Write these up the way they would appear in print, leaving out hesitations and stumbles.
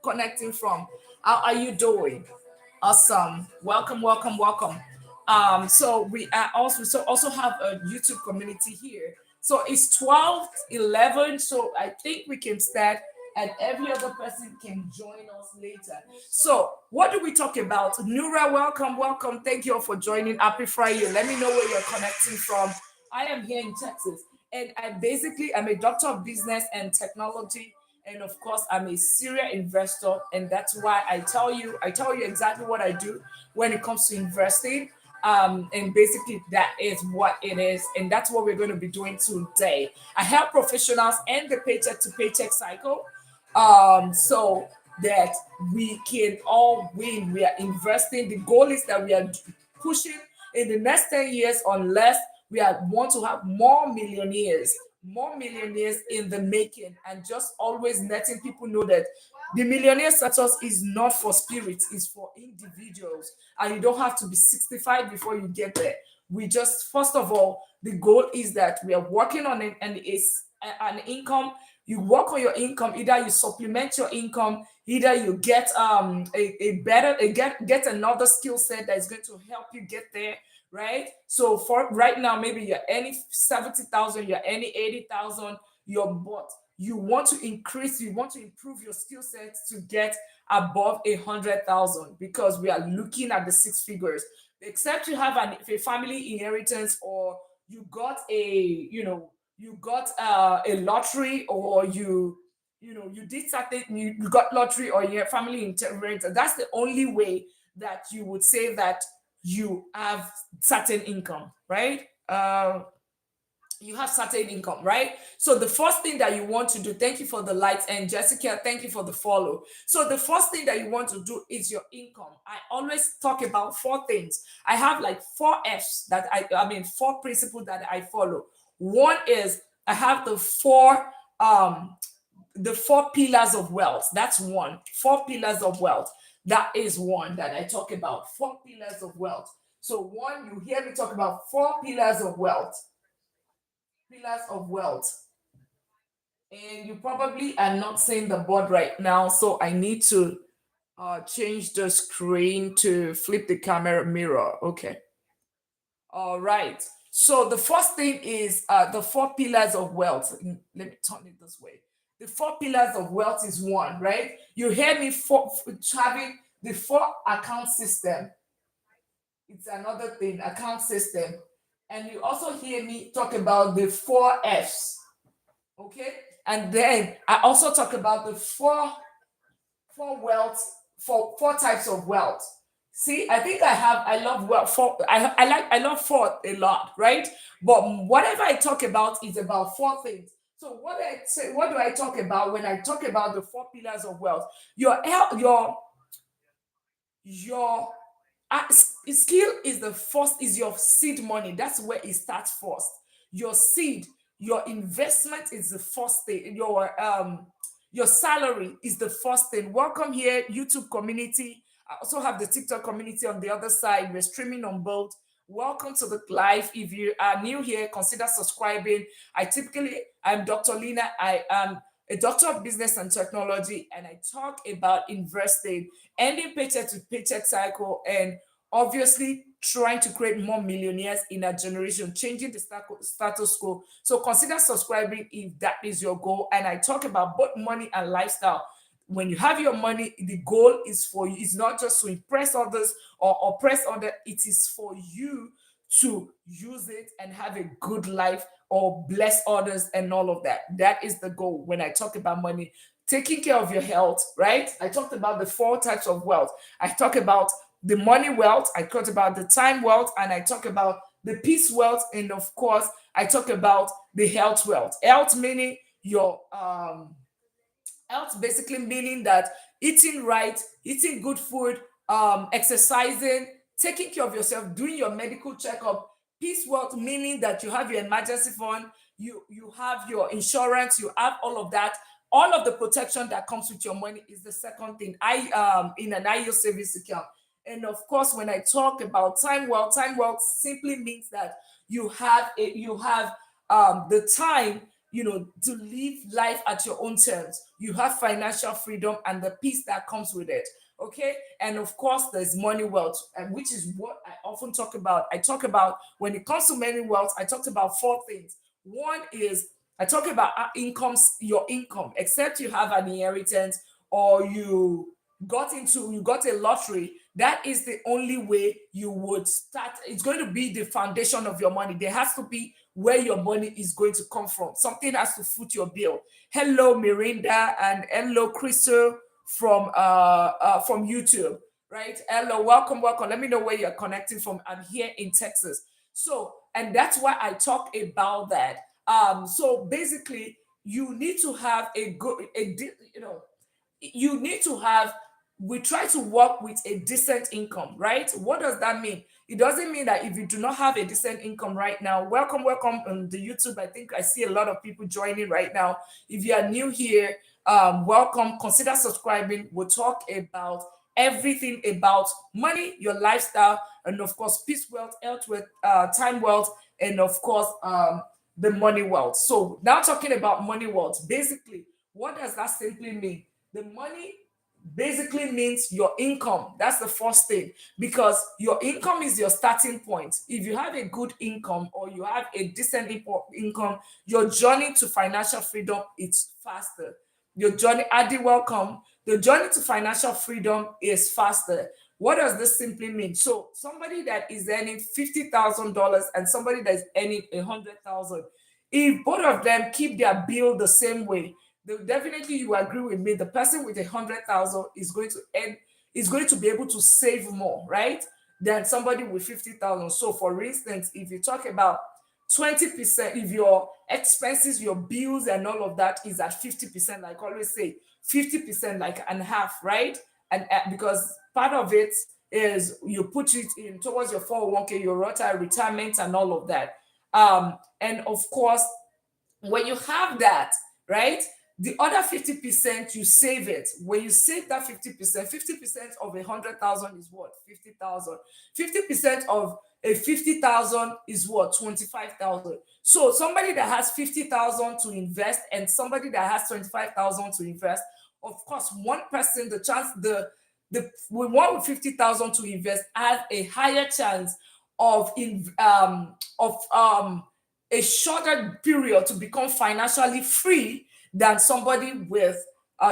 connecting from? How are you doing? Awesome. Welcome, welcome, welcome. So we are also have a YouTube community here. So it's 12:11. So I think we can start and every other person can join us later. So what do we talk about? Nura, welcome, welcome. Thank you all for joining. Happy Friday. Let me know where you're connecting from. I am here in Texas. And I'm a doctor of business and technology, and of course I'm a serial investor, and that's why I tell you exactly what I do when it comes to investing. And basically that is what it is, and that's what we're going to be doing today. I help professionals end the paycheck to paycheck cycle, so that we can all win. We are investing. The goal is that we are pushing in the next 10 years, unless want to have more millionaires in the making, and just always letting people know that the millionaire status is not for spirits, it's for individuals, and you don't have to be 65 before you get there. We just, first of all, the goal is that we are working on an income. You work on your income, either you supplement your income, either you get a better get another skill set that is going to help you get there, right? So for right now, maybe you're earning 70,000, you're earning 80,000, but you want to improve your skill sets to get above 100,000, because we are looking at the six figures. Except you have a family inheritance, or you got a lottery, or you did something, you got lottery, or your family inheritance. That's the only way that you would say that you have certain income, right? You have certain income, right? So the first thing that you want to do, thank you for the likes, and Jessica, thank you for the follow. So the first thing that you want to do is your income. I always talk about four things. I have like four F's that four principles that I follow. One is I have the four pillars of wealth. That's one. Four pillars of wealth. That is one that I talk about. Four pillars of wealth. So one, you hear me talk about four pillars of wealth. Pillars of wealth. And you probably are not seeing the board right now, so I need to change the screen to flip the camera mirror. Okay. All right. So the first thing is the four pillars of wealth. Let me turn it this way. The four pillars of wealth is one, right? You hear me having the four account system. It's another thing, account system. And you also hear me talk about the four F's. Okay. And then I also talk about the four types of wealth. See, I think I love wealth. I love four a lot, right? But whatever I talk about is about four things. So what do I talk about when I talk about the four pillars of wealth? Your skill is the first, is your seed money. That's where it starts first. Your seed, your investment is the first thing. Your salary is the first thing. Welcome here, YouTube community. I also have the TikTok community on the other side. We're streaming on both. Welcome to the live. If you are new here, consider subscribing. I'm Dr. Lina. I am a doctor of business and technology, and I talk about investing, ending paycheck to paycheck cycle, and obviously trying to create more millionaires in our generation, changing the status quo. So consider subscribing if that is your goal. And I talk about both money and lifestyle. When you have your money, the goal is for you. It's not just to impress others or oppress others. It is for you to use it and have a good life, or bless others and all of that. That is the goal when I talk about money. Taking care of your health, right? I talked about the four types of wealth. I talk about the money wealth, I talk about the time wealth, and I talk about the peace wealth, and of course, I talk about the health wealth. Health meaning your health, basically meaning that eating right, eating good food, exercising, taking care of yourself, doing your medical checkup. Peace wealth meaning that you have your emergency fund, you have your insurance, you have all of that. All of the protection that comes with your money is the second thing. In an IO savings account. And of course, when I talk about time wealth simply means that you have the time. to live life at your own terms. You have financial freedom and the peace that comes with it. Okay. And of course, there's money wealth, and which is what I often talk about. I talk about when it comes to money wealth, I talked about four things. One is I talk about incomes, your income, except you have an inheritance or you got a lottery. That is the only way you would start. It's going to be the foundation of your money. There has to be where your money is going to come from. Something has to foot your bill. Hello, Mirinda, and hello, Crystal from YouTube. Right? Hello, welcome, welcome. Let me know where you're connecting from. I'm here in Texas. So, and that's why I talk about that. So basically, you need to have a good, you need to have we try to work with a decent income, right? What does that mean? It doesn't mean that if you do not have a decent income right now, welcome, welcome on the YouTube. I think I see a lot of people joining right now. If you are new here, welcome. Consider subscribing. We'll talk about everything about money, your lifestyle, and of course, peace wealth, health wealth, time wealth, and of course, the money wealth. So now talking about money wealth, basically, what does that simply mean? The money basically means your income. That's the first thing, because your income is your starting point. If you have a good income or you have a decent income, your journey to financial freedom is faster. Your journey, Adi, welcome. The journey to financial freedom is faster. What does this simply mean? So somebody that is earning $50,000 and somebody that is earning 100,000, if both of them keep their bill the same way, definitely you agree with me. The person with 100,000 is going to earn, is going to be able to save more, right, than somebody with 50,000. So, for instance, if you talk about 20%, if your expenses, your bills, and all of that is at 50%, like I always say, 50%, like and half, right? And because part of it is you put it in towards your 401k, your retirement, and all of that. And of course, when you have that, right, the other 50% you save it. When you save that 50%, 50% of 100,000 is what? 50,000. 50% of a 50,000 is what? 25,000. So somebody that has 50,000 to invest and somebody that has 25,000 to invest, of course, one person, the chance, the one with 50,000 to invest has a higher chance of a shorter period to become financially free than somebody with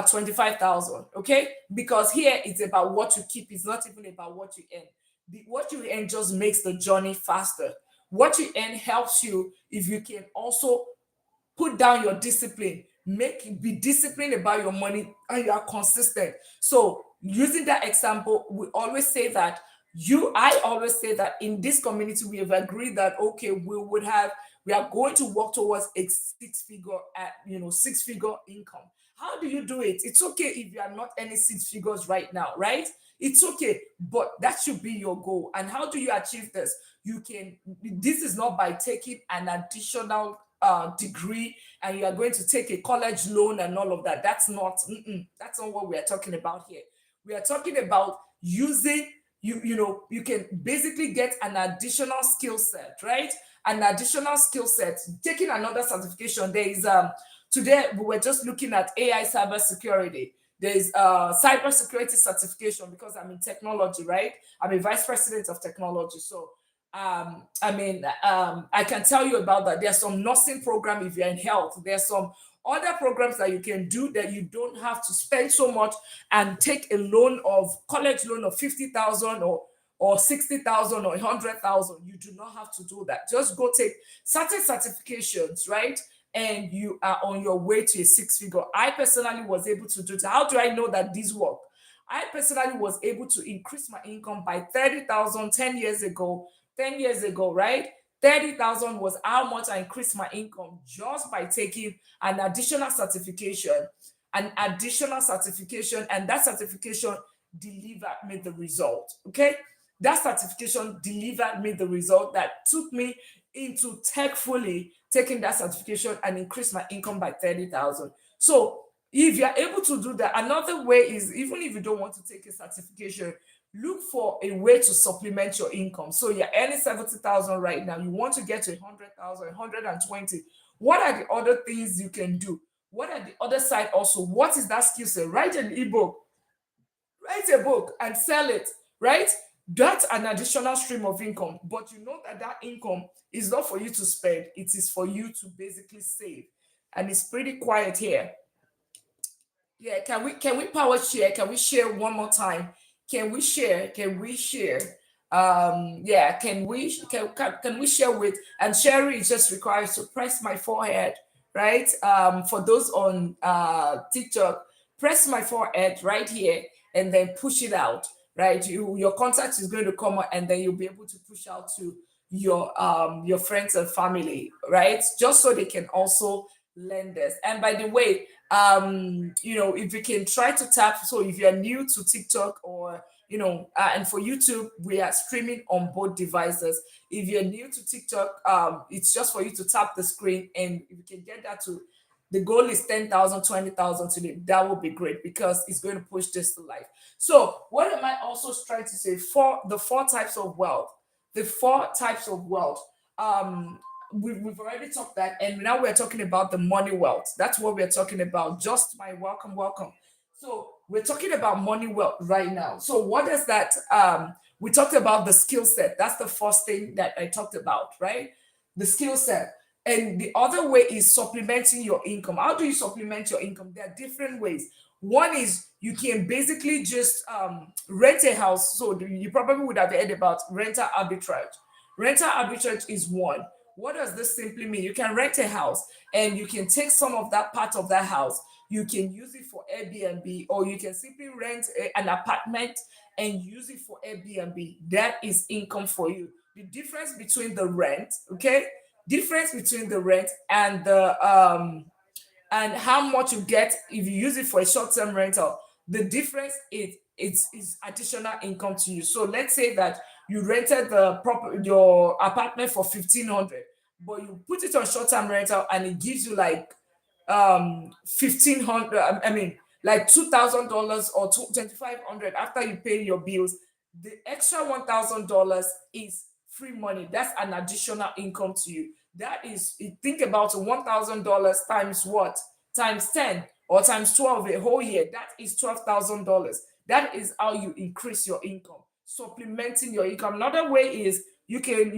25,000. Okay, because here it's about what you keep. It's not even about what you earn. What you earn just makes the journey faster. What you earn helps you if you can also put down your discipline, be disciplined about your money, and you are consistent. So using that example, we always say that I always say that in this community we have agreed that okay, we are going to work towards a six figure income. How do you do it? It's okay if you are not any six figures right now, right? It's okay, but that should be your goal. And how do you achieve this? This is not by taking an additional degree and you are going to take a college loan and all of that. That's not what we are talking about here. We are talking about using you can basically get an additional skill set, right? An additional skill set, taking another certification. There is today we were just looking at AI cybersecurity. There is cybersecurity certification because I'm in technology, right? I'm a vice president of technology. So I can tell you about that. There's some nursing program if you're in health. There's some other programs that you can do that you don't have to spend so much and take a college loan of 50,000 or 60,000 or 100,000. You do not have to do that. Just go take certain certifications, right? And you are on your way to a six figure. I personally was able to do that. How do I know that these work? I personally was able to increase my income by 30,000 10 years ago. 10 years ago, right? 30,000 was how much I increased my income just by taking an additional certification, and that certification delivered me the result. Okay, that certification delivered me the result that took me into tech fully, taking that certification and increase my income by 30,000. So if you're able to do that, another way is, even if you don't want to take a certification, look for a way to supplement your income. So you're earning 70,000 right now. You want to get to 100,000, 120. What are the other things you can do? What are the other side also? What is that skill set? Write an ebook, write a book and sell it, right? That's an additional stream of income, but you know that that income is not for you to spend, it is for you to basically save. And it's pretty quiet here. Yeah, can we power share? Can we share one more time? Can we share? Can we share? Yeah, can we share with, and sharing is just required to press my forehead, right? For those on TikTok, press my forehead right here and then push it out, right? Your contact is going to come out and then you'll be able to push out to your friends and family, right? Just so they can also learn this. And by the way, if you can try to tap, so if you're new to TikTok or and for YouTube, we are streaming on both devices. If you're new to TikTok, it's just for you to tap the screen, and if you can get that to, the goal is 10,000, 20,000 today. That would be great because it's going to push this to life. So, what am I also trying to say? The four types of wealth. The four types of wealth. Um, we've already talked that, and now we're talking about the money wealth. That's what we're talking about. Just my welcome, welcome. So we're talking about money wealth right now. So what does that? We talked about the skill set. That's the first thing that I talked about, right? The skill set. And the other way is supplementing your income. How do you supplement your income? There are different ways. One is you can basically just rent a house. So you probably would have heard about rental arbitrage. Rental arbitrage is one. What does this simply mean? You can rent a house and you can take some of that part of that house. You can use it for Airbnb, or you can simply rent an apartment and use it for Airbnb. That is income for you. The difference between the rent, okay? Difference between the rent and how much you get if you use it for a short-term rental. The difference is additional income to you. So let's say that you rented your apartment for 1,500, but you put it on short-term rental and it gives you like 1,500. I mean, like $2,000 or 2,500 after you pay your bills. The extra $1,000 is free money. That's an additional income to you. That is, think about $1,000 times what? Times 10 or times 12 a whole year. That is $12,000. That is how you increase your income, supplementing your income. Another way is you can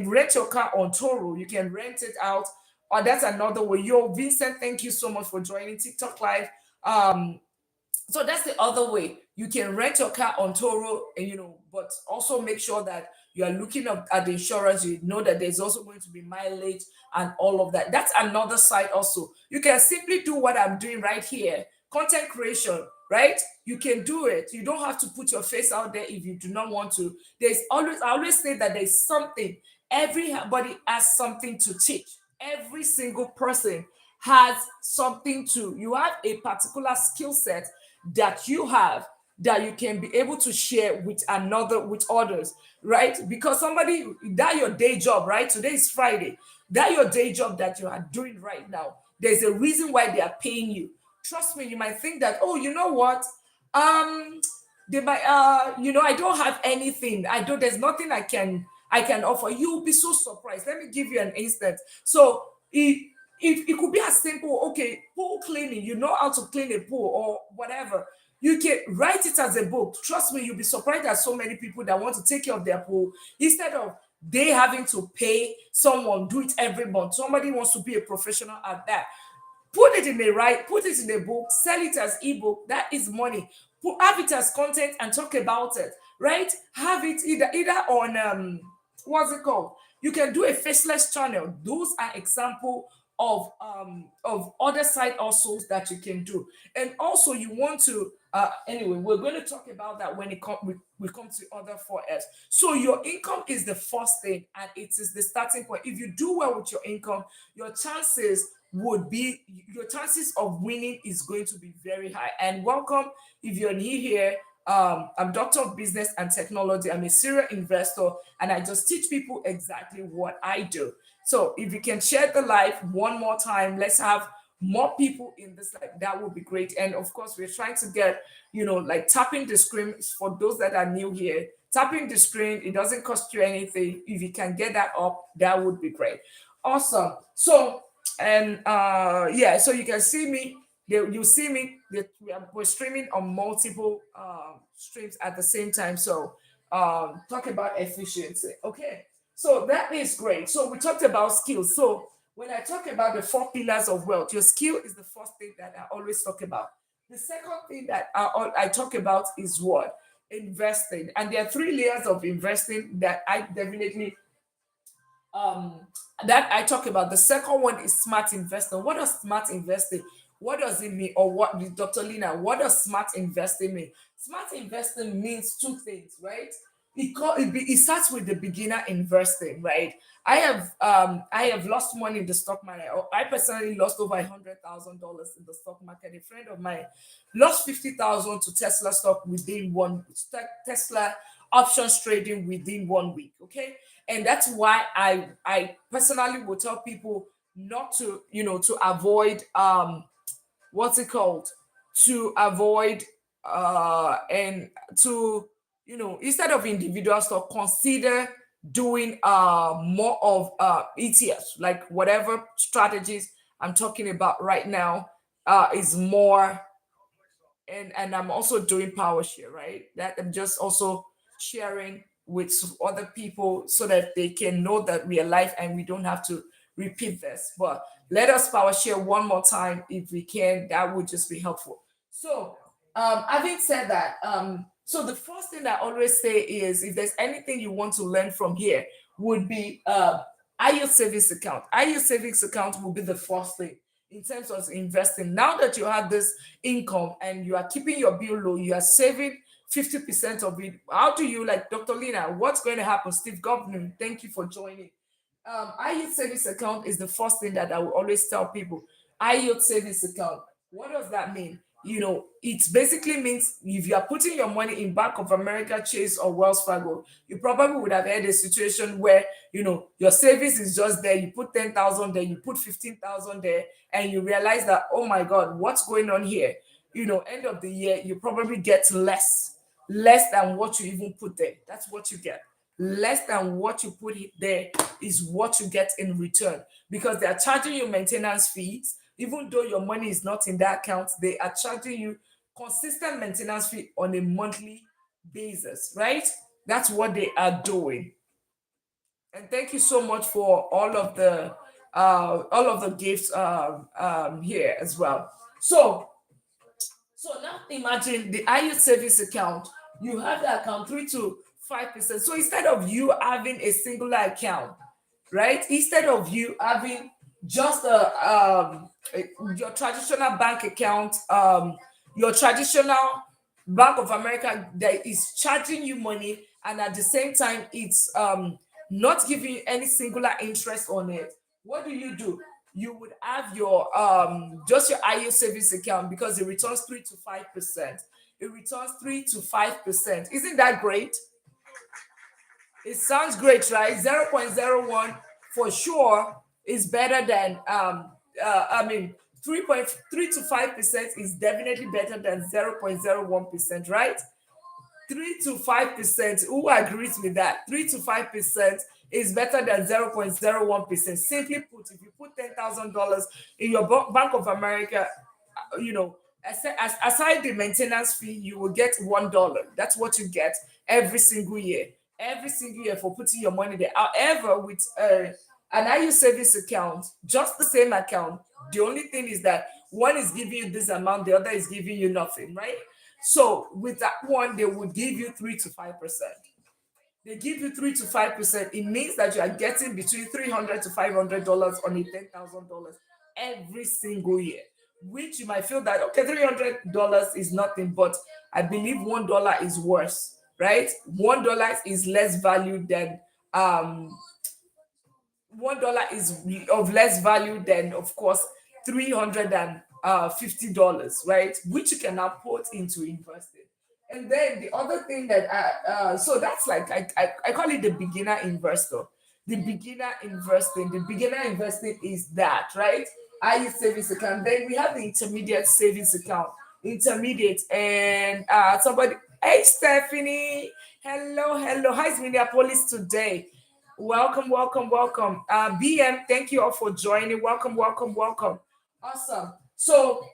rent your car on Toro. You can rent it out, or that's another way. Yo, Vincent, thank you so much for joining TikTok Live. Um, so that's the other way. You can rent your car on Toro, and but also make sure that you are looking up at the insurance. You know that there's also going to be mileage and all of that. That's another side also. You can simply do what I'm doing right here, content creation, right? You can do it. You don't have to put your face out there if you do not want to. I always say that there's something. Everybody has something to teach. Every single person has something to. You have a particular skill set that you have, that you can be able to share with others, right? Because somebody, that your day job, right? Today is Friday. That your day job that you are doing right now, there's a reason why they are paying you. Trust me, you might think that, oh, you know what, um they might, I don't have anything, there's nothing I can offer. You'll be so surprised. Let me give you an instance. So it could be as simple, okay, pool cleaning. You know how to clean a pool or whatever. You can write it as a book. Trust me, you'll be surprised at so many people that want to take care of their pool instead of they having to pay someone do it every month. Somebody wants to be a professional at that. Put it in a book, sell it as ebook. That is money. Have it as content and talk about it, right? Have it either on what's it called? You can do a faceless channel. Those are example of other side hustles that you can do. And also you want to anyway, we're going to talk about that when we come to other 4S. So your income is the first thing, and it is the starting point. If you do well with your income, your chances your chances of winning is going to be very high. And welcome if you're new here. I'm Doctor of Business and Technology. I'm a serial investor, and I just teach people exactly what I do. So if you can share the live one more time, let's have more people in this live. That would be great. And of course, we're trying to get, like tapping the screen for those that are new here. Tapping the screen, it doesn't cost you anything. If you can get that up, that would be great. Awesome. So And yeah, so you can see me. You see me. We're streaming on multiple streams at the same time. So talk about efficiency. Okay, so that is great. So we talked about skills. So when I talk about the four pillars of wealth, your skill is the first thing that I always talk about. The second thing that I talk about is what? Investing. And there are three layers of investing that I definitely um that I talk about. The second one is smart investing. What does smart investing? What does it mean? Or what, Dr. Lina, what does smart investing mean? Smart investing means two things, right? It starts with the beginner investing, right? I have lost money in the stock market. I personally lost over $100,000 in the stock market. A friend of mine lost 50,000 to Tesla stock within Tesla options trading within 1 week. Okay, and that's why I personally will tell people not to, to avoid what's it called, to avoid and to, instead of individual stock, consider doing more of ETFs, like whatever strategies I'm talking about right now is more. And I'm also doing power share, right? That I'm just also sharing with other people so that they can know that we are live and we don't have to repeat this. But let us power share one more time if we can. That would just be helpful. So, having said that, so the first thing I always say is, if there's anything you want to learn from here, would be IELTS savings account. IELTS savings account will be the first thing in terms of investing. Now that you have this income and you are keeping your bill low, you are saving 50% of it. How do you, like Dr. Lina, what's going to happen? Steve Governor, thank you for joining. IELTS savings account is the first thing that I will always tell people. IELTS savings account. What does that mean? It basically means if you are putting your money in Bank of America, Chase, or Wells Fargo, you probably would have had a situation where your savings is just there. You put 10,000 there, you put 15,000 there, and you realize that, oh my God, what's going on here? End of the year, you probably get less than what you even put there. That's what you get. Less than what you put there is what you get in return, because they are charging you maintenance fees. Even though your money is not in that account, they are charging you consistent maintenance fee on a monthly basis, right? That's what they are doing. And thank you so much for all of the gifts here as well. So now imagine the IU service account. You have the account 3 to 5%. So instead of you having a singular account, right? Instead of you having just your traditional bank account, your traditional Bank of America that is charging you money, and at the same time it's not giving you any singular interest on it. What do? You would have your just your IO savings account, because it returns 3 to 5%. It returns 3 to 5%. Isn't that great? It sounds great, right? 0.01 for sure is better than I mean 3.3 to 5% is definitely better than 0.01%, right? 3 to 5%. Who agrees with that? 3 to 5% is better than 0.01%. Simply put, if you put $10,000 in your Bank of America, aside the maintenance fee, you will get $1. That's what you get every single year. Every single year for putting your money there. However, with an IU service account, just the same account, the only thing is that one is giving you this amount, the other is giving you nothing, right? So with that one, they would give you 3 to 5%. They give you 3 to 5%. It means that you are getting between $300 to $500 on a $10,000 every single year. Which you might feel that, okay, $300 is nothing, but I believe $1 is worse, right? $1 is less value than $1 is of less value than, of course, $350, right? Which you can now put into investing. And then the other thing that so that's like I call it the beginner investor. The beginner investing is that, right? I use savings account. Then we have the intermediate savings account. Intermediate, and somebody, hey Stephanie, hello, how's Minneapolis today? Welcome, welcome, welcome. BM, thank you all for joining. Welcome, welcome, welcome. Awesome. So,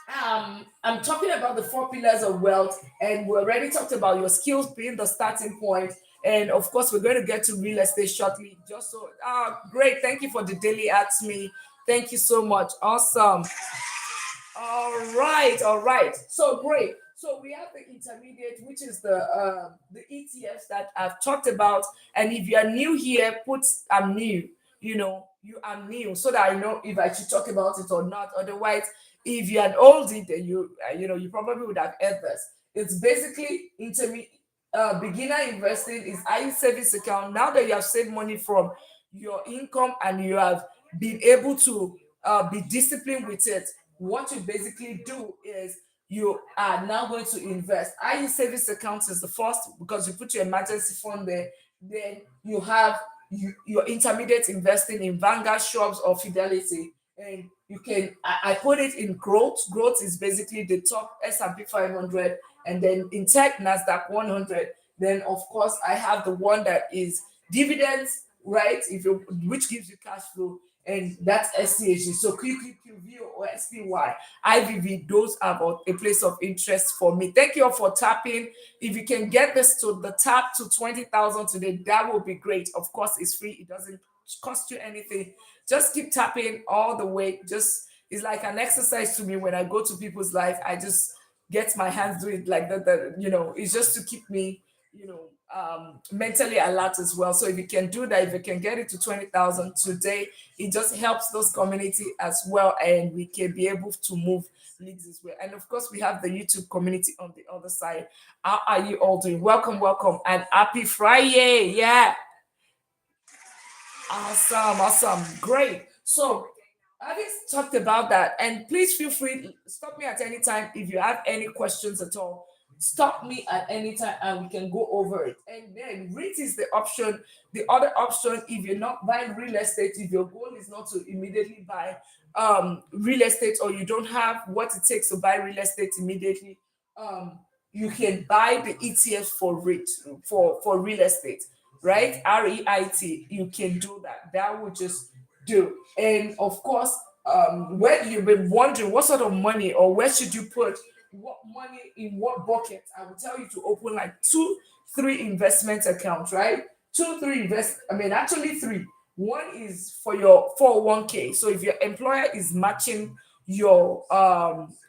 I'm talking about the four pillars of wealth, and we already talked about your skills being the starting point. And of course, we're going to get to real estate shortly. Just so, great. Thank you for the daily ads me. Thank you so much. Awesome. All right, all right. So great. So we have the intermediate, which is the ETFs that I've talked about. And if you are new here, put I'm new. You are new, so that I know if I should talk about it or not. Otherwise, if you're an oldie, then you probably would have heard this. It's basically intermediate. Beginner investing is I savings account. Now that you have saved money from your income and you have been able to be disciplined with it, what you basically do is you are now going to invest. IE savings account is the first because you put your emergency fund there. Then you have your intermediate investing in Vanguard, Shops, or Fidelity. And you can I put it in growth. Growth is basically the top S&P 500, and then in tech Nasdaq 100. Then of course I have the one that is dividends, right? If you which gives you cash flow, and that's SCHG. So QQQV or SPY, IVV, those are about a place of interest for me. Thank you all for tapping. If you can get this to the tap to 20,000 today, that will be great. Of course, it's free. It doesn't cost you anything. Just keep tapping all the way. Just it's like an exercise to me when I go to people's life. I just get my hands doing it like that. It's just to keep me, mentally alert as well. So if you can do that, if you can get it to 20,000 today, it just helps those community as well, and we can be able to move leagues as well. And of course, we have the YouTube community on the other side. How are you all doing? Welcome, welcome, and happy Friday! Yeah, awesome, awesome, great. So, having talked about that, and please feel free stop me at any time if you have any questions at all. Stop me at any time, and we can go over it. And then REIT is the option. The other option, if you're not buying real estate, if your goal is not to immediately buy real estate, or you don't have what it takes to buy real estate immediately, um, you can buy the ETF for REIT for real estate, right? REIT. You can do that. That will just do. And of course, when you've been wondering what sort of money or where should you put what money in what bucket, I will tell you to open like two, three investment accounts, right? Two, three invest. I mean, actually three. One is for your 401k. So if your employer is matching your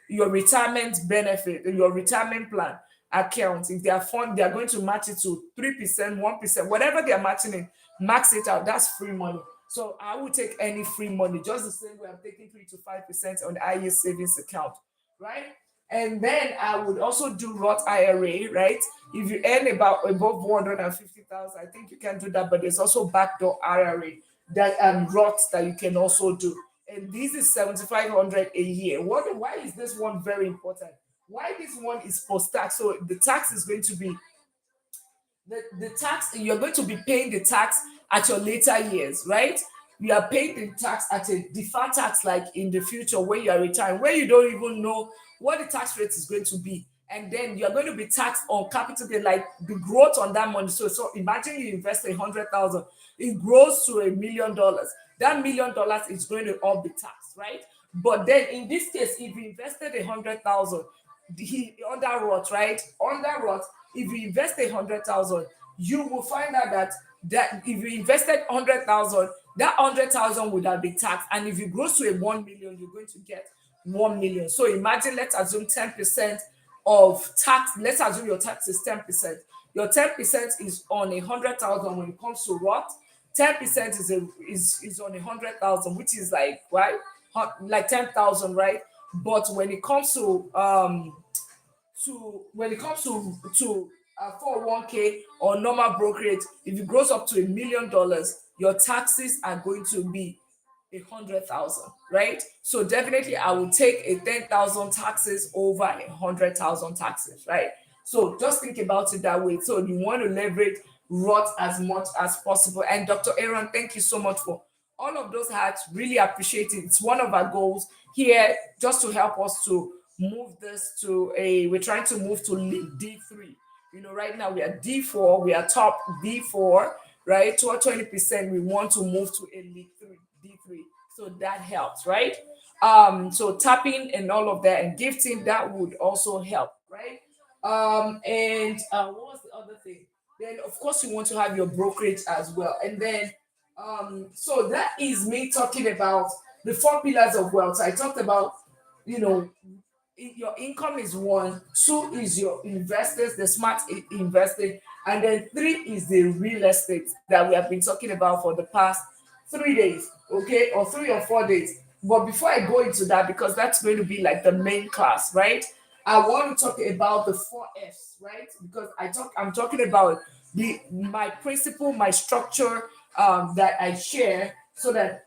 retirement benefit, your retirement plan account, if they are fund, they are going to match it to 3%, 1%, whatever they are matching it, max it out. That's free money. So I would take any free money, just the same way I'm taking 3 to 5% on the IE savings account, right? And then I would also do Roth IRA, right? If you earn about above 150,000, I think you can do that. But there's also backdoor IRA that Roth that you can also do. And this is 7,500 a year. Why is this one very important? Why this one is post tax? So the tax is going to be the tax you're going to be paying the tax at your later years, right? You are paying the tax at a deferred tax, like in the future when you are retiring, where you don't even know what the tax rate is going to be. And then you're going to be taxed on capital gain, like the growth on that money. So imagine you invest 100,000, it grows to $1 million. That $1 million is going to all be taxed, right? But then in this case, if you invested 100,000, under Roth, right? Under Roth, if you invest 100,000, you will find out that if you invested 100,000, that 100,000 would have been taxed. And if you grow to a 1 million, you're going to get 1 million. So imagine, let's assume 10% of tax. Let's assume your tax is 10%. Your 10% is on 100,000 when it comes to Roth. 10% is on 100,000, which is like right, like 10,000, right? But when it comes to 401k or normal brokerage, if it grows up to $1 million, your taxes are going to be 100,000, right? So definitely I would take a 10,000 taxes over 100,000 taxes, right? So just think about it that way. So you want to leverage Roth as much as possible. And Dr. Aaron, thank you so much for all of those hats. Really appreciate it. It's one of our goals here, just to help us to move this to we're trying to move to league D3. Right now we are D4, we are top D4, right? 20% we want to move to Elite 3, D3. So that helps, right? So tapping and all of that and gifting, that would also help, right? And what was the other thing? Then of course you want to have your brokerage as well. And then so that is me talking about the four pillars of wealth. I talked about, you know, your income is one, two is your investors, the smart investing, and then three is the real estate that we have been talking about for the past 3 days, okay, or 3 or 4 days. But before I go into that, because that's going to be like the main class, right? I want to talk about the four F's, right? Because I'm talking about my principle, my structure that I share, so that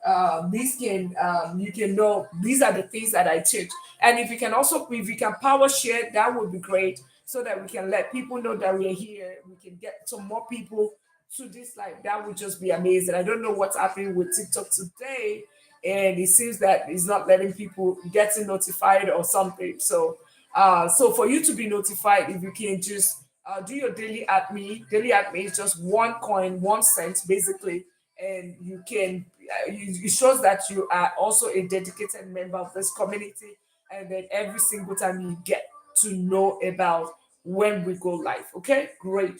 these can you can know these are the things that I teach. And if you can power share, that would be great, so that we can let people know that we're here. We can get some more people to this life. That would just be amazing. I don't know what's happening with TikTok today, and it seems that it's not letting people getting notified or something. So for you to be notified, if you can just do your daily at me. Daily at me is just 1 coin, 1 cent, basically, and you can. It shows that you are also a dedicated member of this community, and then every single time you get to know about when we go live. Okay, great.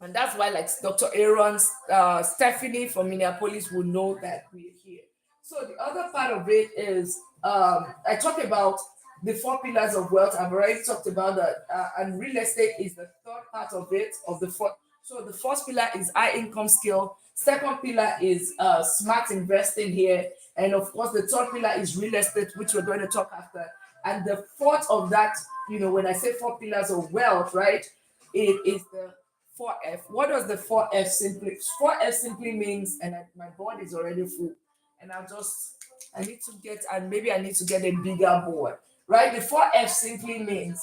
And that's why, like Dr. Aaron's Stephanie from Minneapolis will know that we're here. So the other part of it is I talked about the four pillars of wealth. I've already talked about that, and real estate is the third part of it. Of the four, so the first pillar is high income skill. Second pillar is smart investing here, and of course the third pillar is real estate, which we're going to talk after. And the fourth of that, when I say four pillars of wealth, right? It is the 4F. What does the 4F simply? 4F simply means, and my board is already full, and I need to get, and maybe I need to get a bigger board, right? The 4F simply means,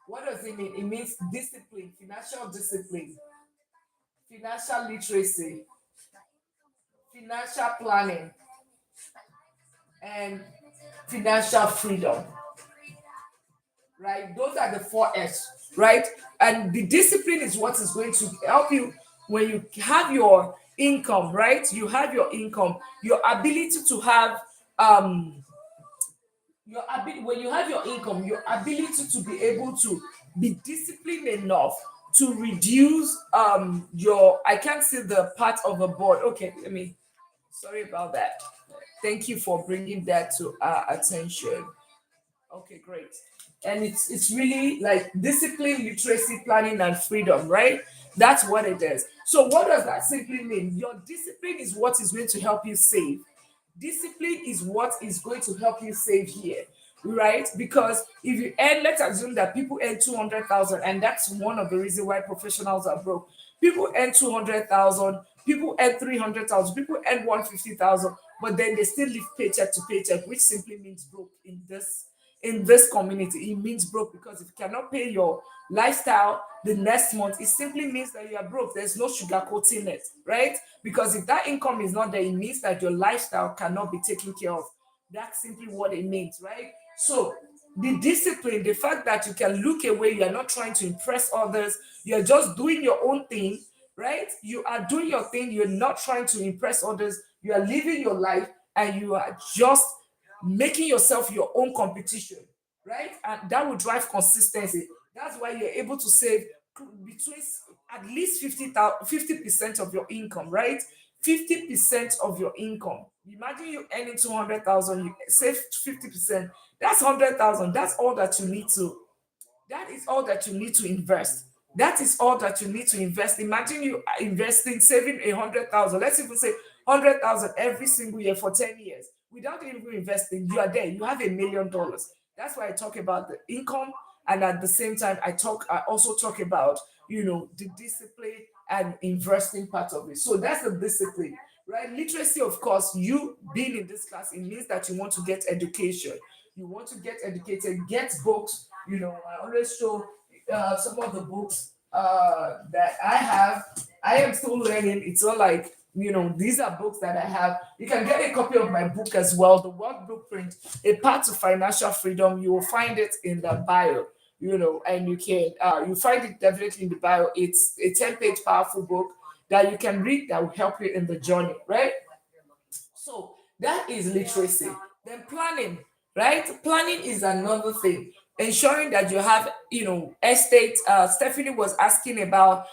what does it mean? It means discipline, financial discipline, financial literacy, financial planning, and financial freedom, right? Those are the 4S, right? And the discipline is what is going to help you when you have your income, right? You have your income, your ability to have your ability when you have your income, your ability to be able to be disciplined enough to reduce your I can't see the part of a board. Okay, let me sorry about that. Thank you for bringing that to our attention. Okay, great. And it's really like discipline, literacy, planning, and freedom, right? That's what it is. So what does that simply mean? Your discipline is what is going to help you save. Discipline is what is going to help you save here, right? Because if you earn, let's assume that people earn 200,000, and that's one of the reasons why professionals are broke. People earn 200,000, people earn 300,000, people earn 150,000, but then they still live paycheck to paycheck, which simply means broke in this community. It means broke because if you cannot pay your lifestyle the next month, it simply means that you are broke. There's no sugarcoating it, right? Because if that income is not there, it means that your lifestyle cannot be taken care of. That's simply what it means, right? So the discipline, the fact that you can look away, you are not trying to impress others, you're just doing your own thing, right? You are doing your thing, you're not trying to impress others, you are living your life, and you are just making yourself your own competition, right? And that will drive consistency. That's why you're able to save between at least 50% of your income, right? 50% of your income. Imagine you earning 200,000, you save 50%. That's 100,000. That is all that you need to invest. That is all that you need to invest. Imagine you are investing, saving 100,000. Let's even say 100,000 every single year for 10 years. Without even investing, you are there. You have $1 million. That's why I talk about the income, and at the same time, I also talk about the discipline and investing part of it. So that's the discipline, right? Literacy, of course, you being in this class, it means that you want to get education. You want to get educated, get books. I always show some of the books that I have. I am still learning. It's not like, these are books that I have. You can get a copy of my book as well, The Work Blueprint, A Path to Financial Freedom. You will find it in the bio, and you find it definitely in the bio. It's a 10-page powerful book. that you can read that will help you in the journey, right? So that is literacy. Then planning, right? Planning is another thing. Ensuring that you have, estate. Stephanie was asking about,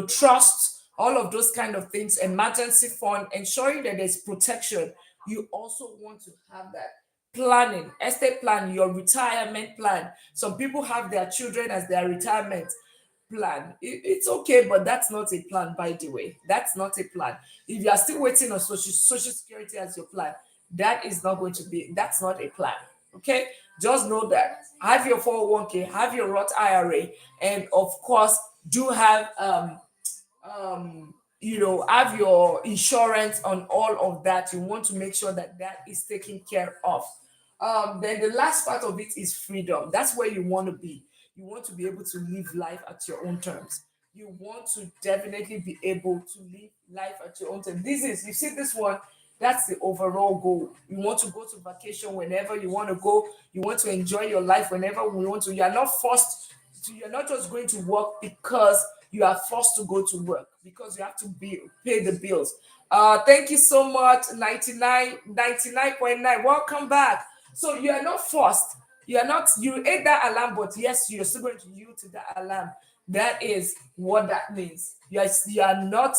trust, all of those kind of things, emergency fund, ensuring that there's protection. You also want to have that planning, estate plan, your retirement plan. Some people have their children as their retirement plan. It's okay, but that's not a plan, by the way. That's not a plan. If you are still waiting on social security as your plan, that is not going to be, that's not a plan. Okay? Just know that. Have your 401k, have your Roth IRA, and of course, do have have your insurance on all of that. You want to make sure that that is taken care of. Then the last part of it is freedom. That's where you want to be. You want to be able to live life at your own terms. You want to definitely be able to live life at your own terms. This is, you see this one, that's the overall goal. You want to go to vacation whenever you want to go. You want to enjoy your life whenever we want to. You are not forced to, you're not just going to work because you are forced to go to work, because you have to pay the bills. Thank you so much, 99.9. Welcome back. So you are not forced. You are not, you ate that alarm, but yes, you're still going to yield to that alarm. That is what that means. You are not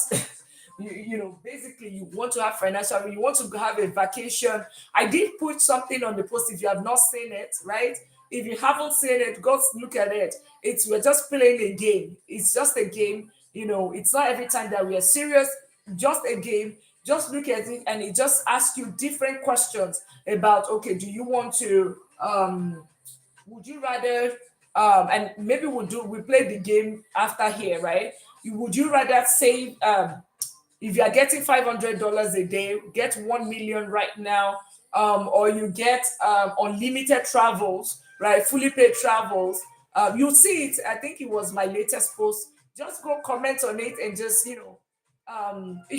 basically you want to have financial, you want to have a vacation. I did put something on the post. If you have not seen it, right? If you haven't seen it, go look at it. It's, we're just playing a game. It's just a game. It's not every time that we are serious. Just a game. Just look at it, and it just asks you different questions about, okay, do you want to would you rather, and maybe we play the game after here, right? Would you rather save, if you are getting $500 a day, get 1 million right now, or you get unlimited travels, right? Fully paid travels. You'll see it. I think it was my latest post. Just go comment on it and just, you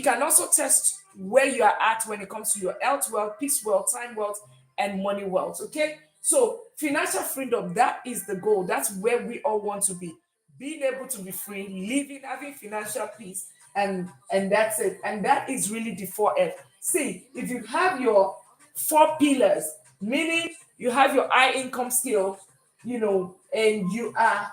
can also test where you are at when it comes to your health wealth, peace wealth, time wealth, and money wealth. Okay. So financial freedom, that is the goal. That's where we all want to be. Being able to be free, living, having financial peace, and that's it. And that is really the 4F. See, if you have your 4 pillars, meaning you have your high income skill, and you have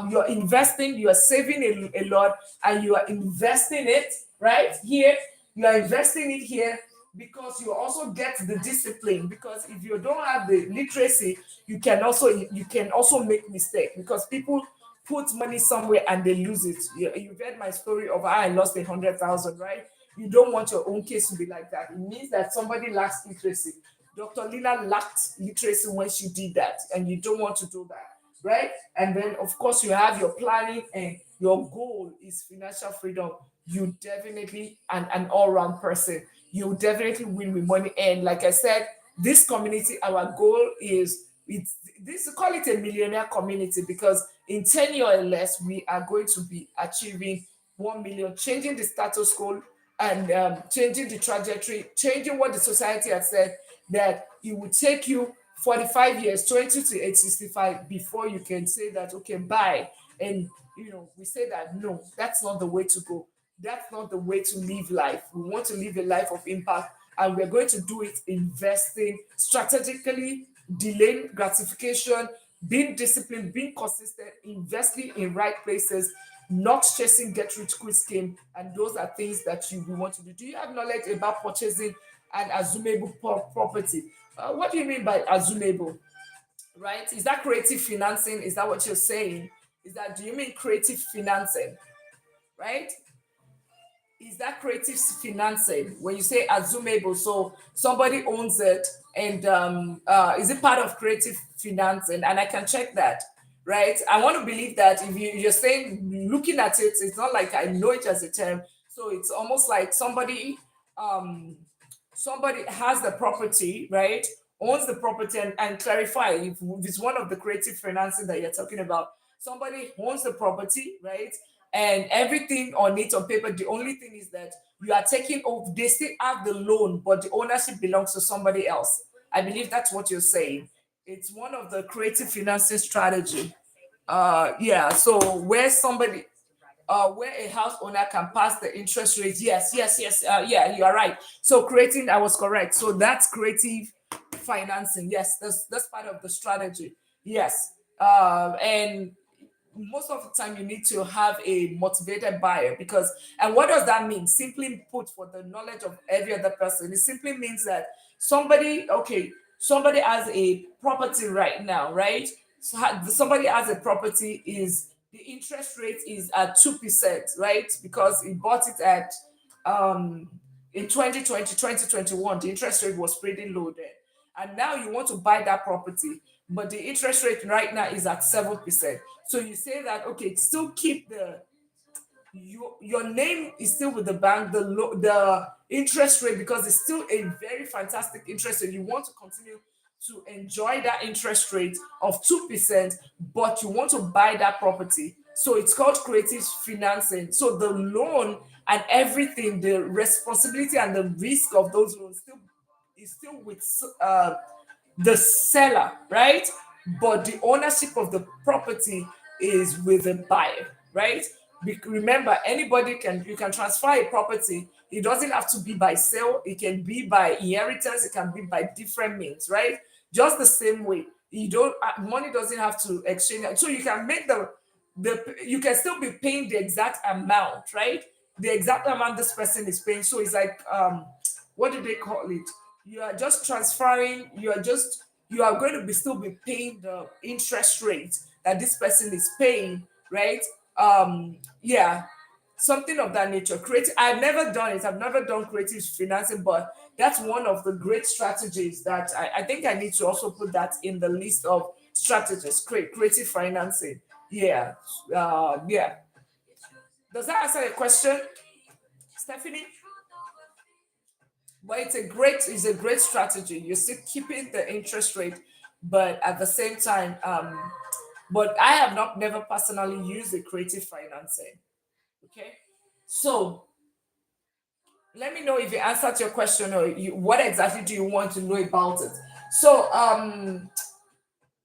you're investing, you are saving a lot, and you are investing it right here. You are investing it here because you also get the discipline. Because if you don't have the literacy, you can also make mistake, because people put money somewhere and they lose it. You've heard my story of how I lost 100,000, right? You don't want your own case to be like that. It means that somebody lacks literacy. Dr. Lina lacked literacy when she did that, and you don't want to do that, right? And then, of course, you have your planning, and your goal is financial freedom. You definitely an all-round person. You definitely win with money. And like I said, this community, our goal is, it's this, call it a millionaire community, because in 10 years or less, we are going to be achieving 1 million, changing the status quo, and changing the trajectory, changing what the society has said, that it would take you 45 years, 20 to age 65, before you can say that, okay, bye. And, we say that, no, that's not the way to go. That's not the way to live life. We want to live a life of impact, and we're going to do it investing strategically, delaying gratification, being disciplined, being consistent, investing in right places, not chasing get rich quick scheme. And those are things that you will want to do. Do you have knowledge about purchasing an assumable property? What do you mean by assumable? Right? Is that creative financing? Is that what you're saying? Do you mean creative financing? Right? Is that creative financing when you say assumable? So somebody owns it, and is it part of creative financing? And I can check that, right? I want to believe that if you're saying, looking at it, it's not like I know it as a term. So it's almost like um, somebody has the property, right? Owns the property, and clarify if it's one of the creative financing that you're talking about. Somebody owns the property, right? And everything on it on paper. The only thing is that you are taking over, they still have the loan, but the ownership belongs to somebody else. I believe that's what you're saying. It's one of the creative financing strategy. Yeah, so where somebody, where a house owner can pass the interest rate. Yes, yes, yes. Yeah, you are right. So creating, I was correct. So that's creative financing. Yes, that's part of the strategy. Yes, and most of the time you need to have a motivated buyer, because, and what does that mean? Simply put, for the knowledge of every other person, it simply means that somebody, okay, somebody has a property right now, right? So somebody has a property, is the interest rate is at 2%, right? Because he bought it at um in 2020, 2021, the interest rate was pretty low then. And now you want to buy that property, but the interest rate right now is at 7%. So you say that, okay, still keep your name is still with the bank, the interest rate, because it's still a very fantastic interest rate. You want to continue to enjoy that interest rate of 2%, but you want to buy that property. So it's called creative financing. So the loan and everything, the responsibility and the risk of those loans still is still with the seller, right? But the ownership of the property is with the buyer, right? Remember, anybody can, you can transfer a property. It doesn't have to be by sale. It can be by inheritance. It can be by different means, right? Just the same way, you don't money doesn't have to exchange. So you can make the you can still be paying the exact amount, right? The exact amount this person is paying. So it's like what do they call it? You are just transferring, you are going to be still be paying the interest rate that this person is paying, right? Yeah, something of that nature. Creative, I've never done it, I've never done creative financing, but that's one of the great strategies that I think I need to also put that in the list of strategies. Creative financing. Yeah. Yeah, does that answer your question, Stephanie? But it's a great strategy. You're still keeping the interest rate, but at the same time, but I have not never personally used the creative financing. Okay, so let me know if you answered your question, or what exactly do you want to know about it. So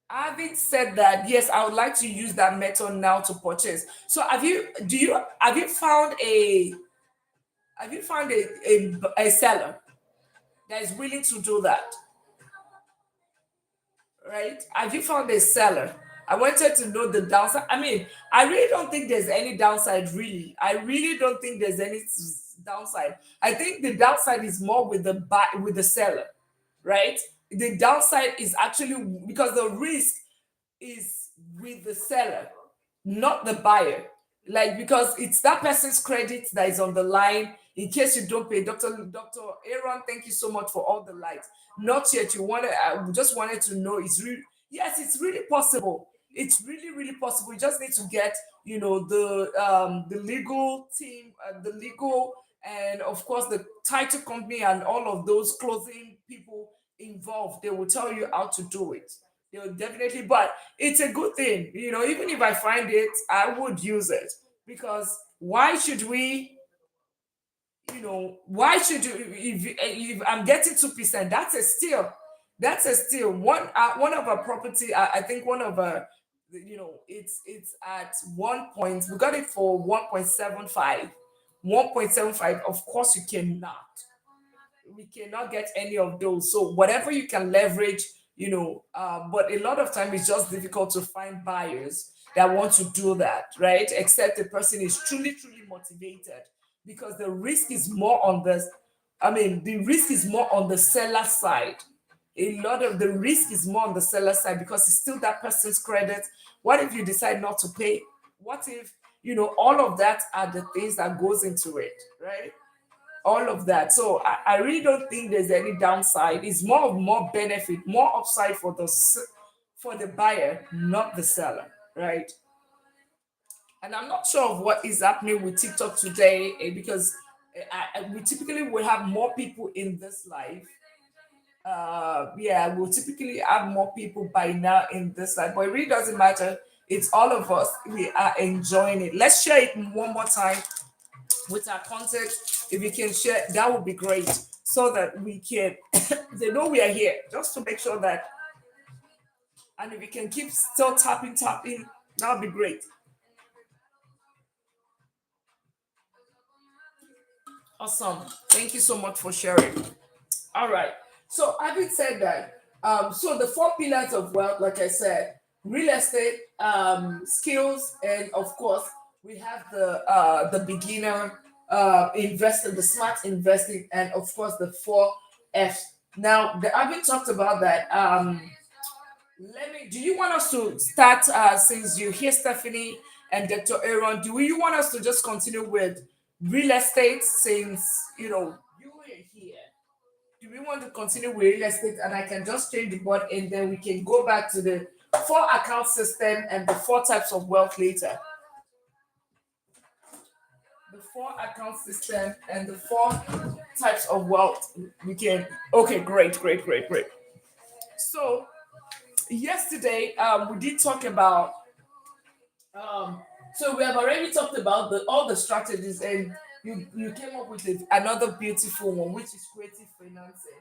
having said that, yes, I would like to use that method now to purchase. So have you found a seller that is willing to do that, right? Have you found a seller? I wanted to know the downside. I mean, I really don't think there's any downside, really. I really don't think there's any downside. I think the downside is more with with the seller, right? The downside is actually because the risk is with the seller, not the buyer. Like, because it's that person's credit that is on the line in case you don't pay. Dr. Aaron, thank you so much for all the lights. Not yet. I just wanted to know, it's really, yes, it's really possible. It's really, really possible. You just need to get, the legal team, the legal, and of course the title company and all of those closing people involved. They will tell you how to do it. They will definitely, but it's a good thing. Even if I find it, I would use it, because why should we? Why should you? If I'm getting 2%, that's a steal. That's a steal. One of our property, I think one of our, it's at 1 point. We got it for 1.75. 1.75. Of course, you cannot. We cannot get any of those. So whatever you can leverage, but a lot of time it's just difficult to find buyers that want to do that, right? Except the person is truly, truly motivated, because the risk is more on the risk is more on the seller side. A lot of the risk is more on the seller side, because it's still that person's credit. What if you decide not to pay? What if, all of that are the things that goes into it, right? All of that. So I really don't think there's any downside. It's more benefit, more upside for for the buyer, not the seller, right? And I'm not sure of what is happening with TikTok today, because we typically will have more people in this live. Yeah, we'll typically have more people by now in this live, but it really doesn't matter. It's all of us. We are enjoying it. Let's share it one more time with our content. If you can share, that would be great, so that we can they know we are here, just to make sure that, and if we can keep still tapping, that would be great. Awesome. Thank you so much for sharing. All right. So having said that, so the four pillars of wealth, like I said, real estate, skills, and of course we have the beginner investor, the smart investing, and of course the four F's. Now, having talked about that, let me. Do you want us to start since you hear Stephanie and Dr. Aaron? Do you want us to just continue with real estate since you were here? Do we want to continue with real estate and I can just change the board and then we can go back to the four account system and the four types of wealth later? The four account system and the four types of wealth. We can. Okay, great, great, great, great. So yesterday we did talk about um so we have already talked about all the strategies, and you came up with another beautiful one, which is creative financing.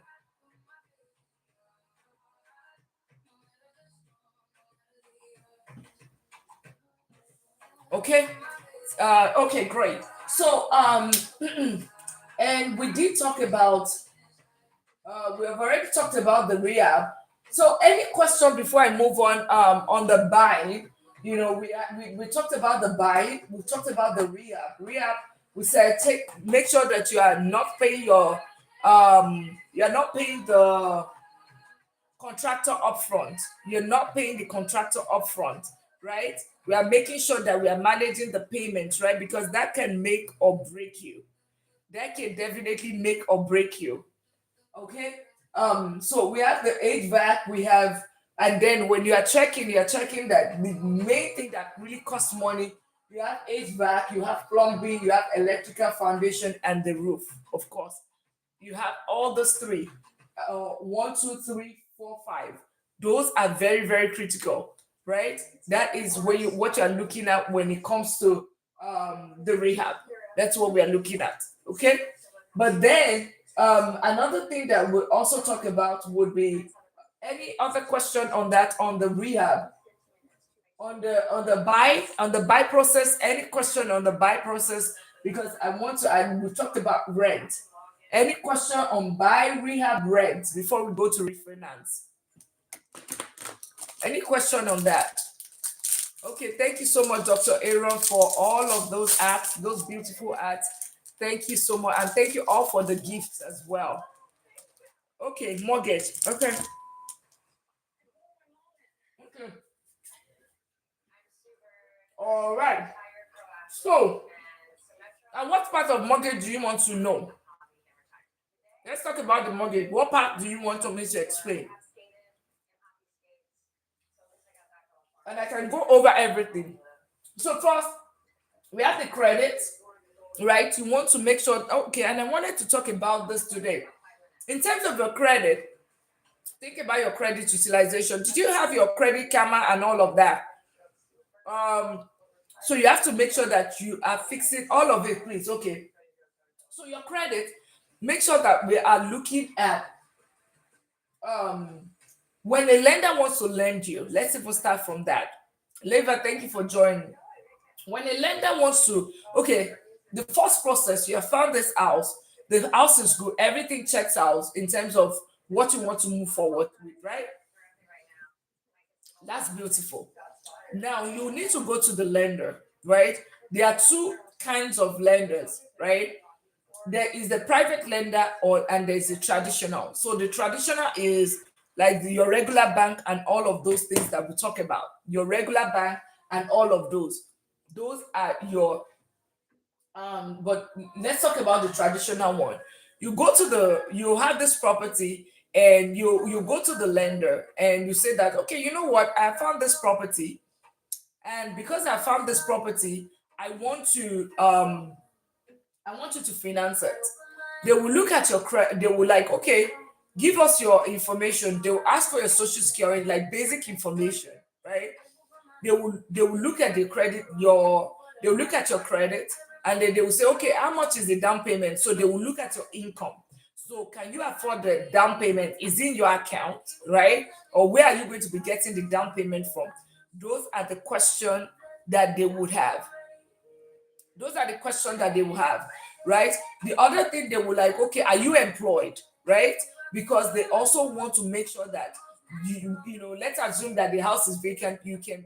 Okay. Okay, great. So and we did talk about we have already talked about the rehab. So any question before I move on the buy? We talked about the buy. We talked about the rehab. Rehab. We said take make sure that you are not paying the contractor upfront. You're not paying the contractor upfront, right? We are making sure that we are managing the payments, right? Because that can make or break you. That can definitely make or break you. Okay. So we have the HVAC, we have, and then when you are checking that the main thing that really costs money. You have HVAC, you have plumbing, you have electrical foundation, and the roof, of course. You have all those three. One, two, three, four, five. Those are very, very critical, right? That is what you are looking at when it comes to the rehab. That's what we are looking at. Okay. But then another thing that we'll also talk about would be any other question on that, on the rehab, on the buy process. Any question on the buy process? Because I want to. And we talked about rent. Any question on buy, rehab, rent before we go to refinance? Any question on that? Okay, thank you so much, Dr. Aaron, for all of those apps, those beautiful ads. Thank you so much, and thank you all for the gifts as well. Okay, mortgage. Okay, okay, all right. So, what part of mortgage do you want to know? Let's talk about the mortgage. What part do you want me to explain? And I can go over everything. So first, we have the credit, right? You want to make sure. Okay, and I wanted to talk about this today. In terms of your credit, think about your credit utilization. Did you have your credit camera and all of that? Um, so you have to make sure that you are fixing all of it, please. Okay. So your credit, make sure that we are looking at um when a lender wants to lend you. Let's even start from that. Leva, thank you for joining. When a lender wants to, okay, the first process, you have found this house, the house is good, everything checks out in terms of what you want to move forward with, right? That's beautiful. Now you need to go to the lender, right? There are two kinds of lenders, right? There is the private lender, or and there's the traditional. So the traditional is like your regular bank and all of those things that we talk about. Your regular bank and all of those. Those are your but let's talk about the traditional one. You have this property, and you go to the lender and you say that, okay, you know what, I found this property, and because I found this property, I want to I want you to finance it. They will look at your credit. They will like, okay, give us your information. They will ask for your social security, like basic information, right? They will look at the credit your they will look at your credit, and then they will say, okay, how much is the down payment? So they will look at your income. So can you afford the down payment? Is in your account, right? Or where are you going to be getting the down payment from? Those are the question that they would have. Those are the questions that they will have. right? The other thing they will like, okay, are you employed, right? Because they also want to make sure that let's assume that the house is vacant, you can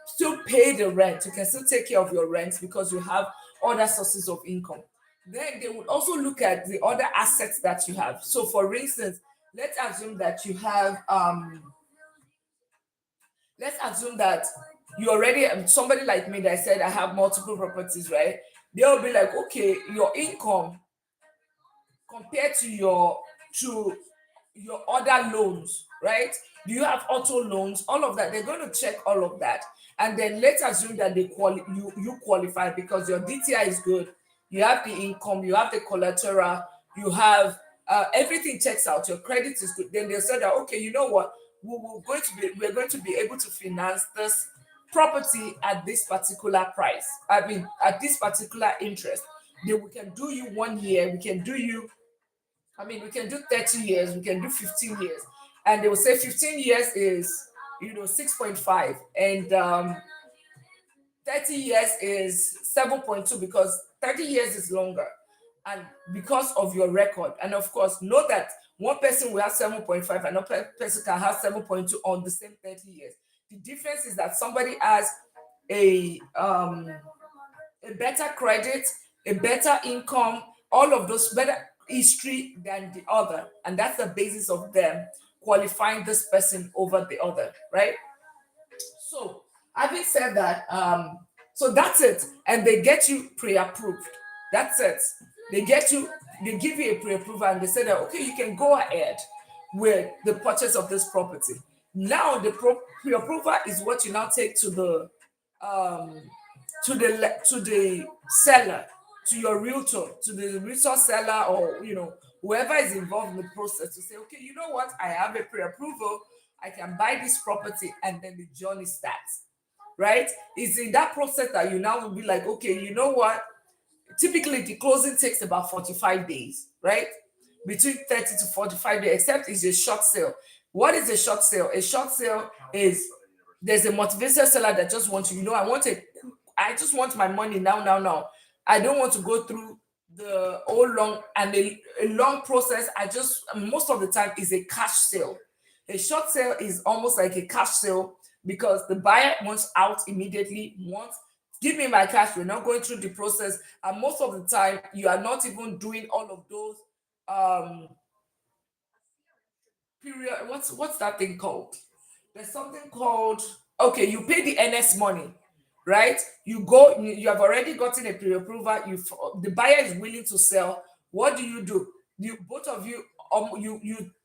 still pay the rent, you can still take care of your rent because you have other sources of income. Then they would also look at the other assets that you have. So for instance, let's assume that you have let's assume that you already somebody like me that said I have multiple properties, right? They'll be like, okay, your income compared to your other loans, right? Do you have auto loans? All of that. They're going to check all of that. And then let's assume that you qualify because your DTI is good. You have the income, you have the collateral, you have everything checks out. Your credit is good. Then they'll say that, okay, you know what? We're going to be able to finance this property at this particular price. I mean, at this particular interest. Then we can do you 1 year, we can do 30 years, we can do 15 years. And they will say 15 years is, 6.5. And 30 years is 7.2 because 30 years is longer. And because of your record. And of course, know that one person will have 7.5, another person can have 7.2 on the same 30 years. The difference is that somebody has a better credit, a better income, all of those better history than the other. And that's the basis of them qualifying this person over the other, right? So, having said that, so that's it. And they get you pre approved. That's it. They get you, they give you a pre approval and they say that, okay, you can go ahead with the purchase of this property. Now, the pre approval is what you now take um, to the seller, to your realtor, to the realtor seller, or whoever is involved in the process, to say, okay, you know what, I have a pre-approval, I can buy this property, and then the journey starts, right? It's in that process that you now will be like, okay, you know what, typically the closing takes about 45 days, right? Between 30 to 45 days, except it's a short sale. What is a short sale? A short sale is, there's a motivated seller that just wants I just want my money now, now, now. I don't want to go through the whole long and a long process. I just, most of the time, is a cash sale. A short sale is almost like a cash sale because the buyer wants out immediately, wants, give me my cash. We're not going through the process. And most of the time, you are not even doing all of those um period. What's that thing called? There's something called, okay, you pay the NS money, right? You have already gotten a pre-approval, the buyer is willing to sell. What do? You both of you,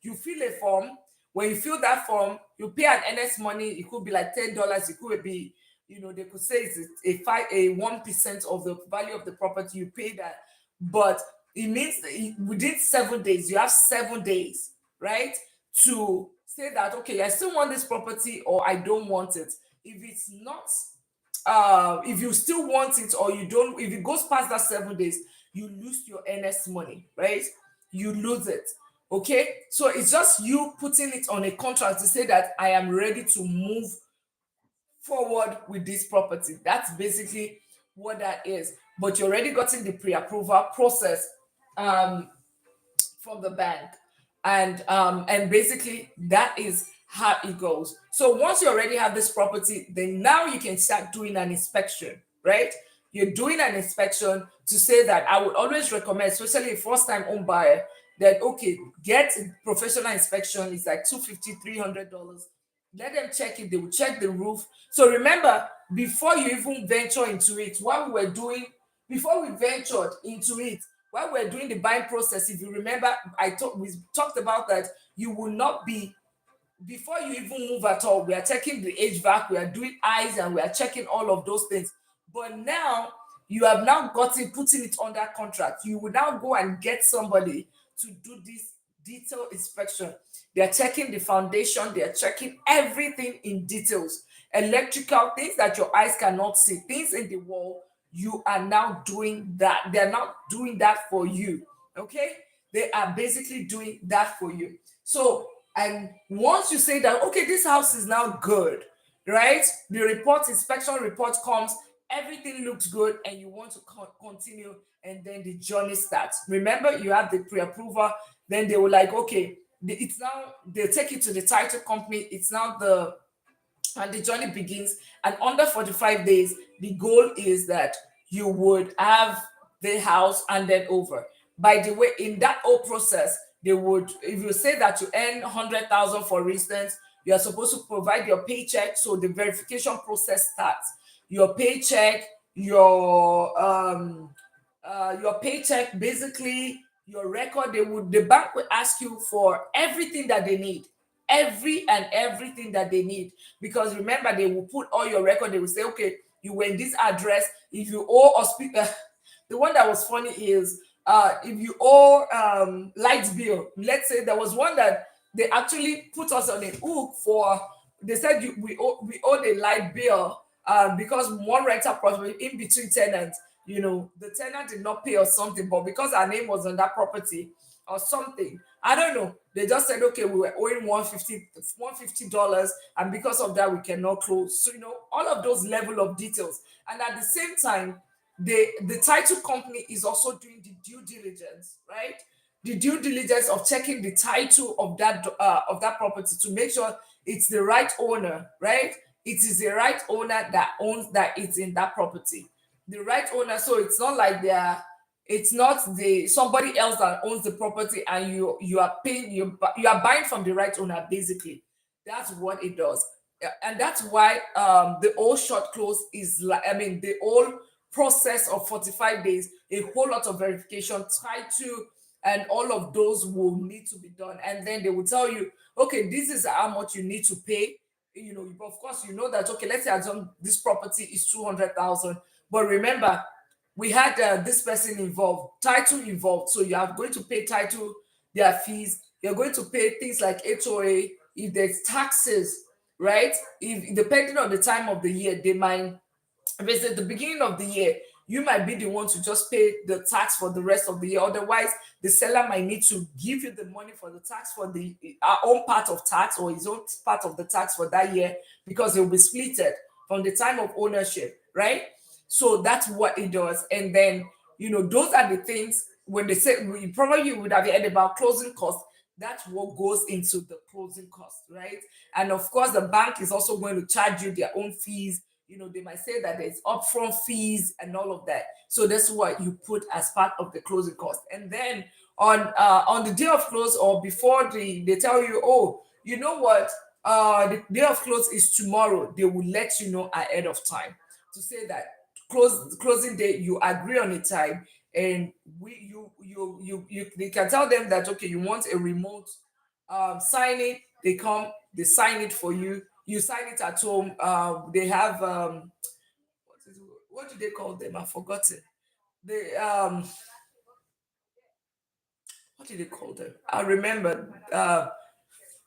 you fill a form. When you fill that form, you pay an NS money. It could be like $10, it could be, they could say it's a 1% of the value of the property. You pay that. But it means that within 7 days, you have 7 days, right, to say that, okay, I still want this property or I don't want it. If it's not, if you still want it or you don't, if it goes past that 7 days, you lose your NS money, right? You lose it. Okay, so it's just you putting it on a contract to say that I am ready to move forward with this property. That's basically what that is. But you already gotten the pre-approval process um, from the bank, and basically that is how it goes. So once you already have this property, then now you can start doing an inspection, right? You're doing an inspection to say that I would always recommend, especially a first time home buyer, that okay, get a professional inspection. It's like $250, $300. Let them check it. They will check the roof. So remember, before you even venture into it, before we ventured into it, while we're doing the buying process, if you remember, we talked about that you will not be, before you even move at all, we are checking the HVAC, we are doing eyes, and we are checking all of those things. But now you have now putting it under contract. You will now go and get somebody to do this detailed inspection. They are checking the foundation, they are checking everything in details, electrical things that your eyes cannot see, things in the wall. You are now doing that. They're not doing that for you. Okay, they are basically doing that for you. So, and once you say that, okay, this house is now good, right? The inspection report comes, everything looks good and you want to continue, and then the journey starts. Remember, you have the pre-approval, then they will like, okay, it's now they take it to the title company. It's now the and the journey begins. And under 45 days, the goal is that you would have the house handed over. By the way, in that whole process, they would, if you say that you earn 100,000, for instance, you are supposed to provide your paycheck. So the verification process starts. Your paycheck, your paycheck, basically your record. The bank will ask you for everything that they need, everything that they need, because remember, they will put all your record. They will say, okay, you were in this address. If you owe or speak the one that was funny is, if you owe light bill. Let's say there was one that they actually put us on a hook for. They said we owe the light bill, because one rental property in between tenants. The tenant did not pay or something, but because our name was on that property or something, I don't know. They just said, okay, we were owing 150 dollars, and because of that, we cannot close. So all of those level of details, and at the same time, the title company is also doing the due diligence, right? The due diligence of checking the title of that property to make sure it's the right owner, right? It is the right owner that owns that, it's in that property, the right owner. So it's not the somebody else that owns the property, and you are paying, you are buying from the right owner, basically. That's what it does. And that's why the old short close is like, I mean, the old process of 45 days, a whole lot of verification, title, and all of those will need to be done. And then they will tell you, okay, this is how much you need to pay. Of course, that, okay, let's say this property is 200,000. But remember, we had this person involved, title involved. So you are going to pay title, their fees. You're going to pay things like HOA, if there's taxes, right? If depending on the time of the year, they might, if it's at the beginning of the year, you might be the one to just pay the tax for the rest of the year. Otherwise, the seller might need to give you the money for the tax, for the our own part of tax, or his own part of the tax for that year, because it will be splitted from the time of ownership, right? So that's what it does. And then, those are the things when they say, we probably would have heard about closing costs. That's what goes into the closing cost, right? And of course, the bank is also going to charge you their own fees. They might say that there's upfront fees and all of that. So that's what you put as part of the closing cost. And then on the day of close, or before they tell you, oh, you know what, the day of close is tomorrow. They will let you know ahead of time to say that closing day, you agree on a time, and they can tell them that, okay, you want a remote signing. They come, they sign it for you. You sign it at home. They have what do they call them? I've forgotten. They what do they call them? I remember.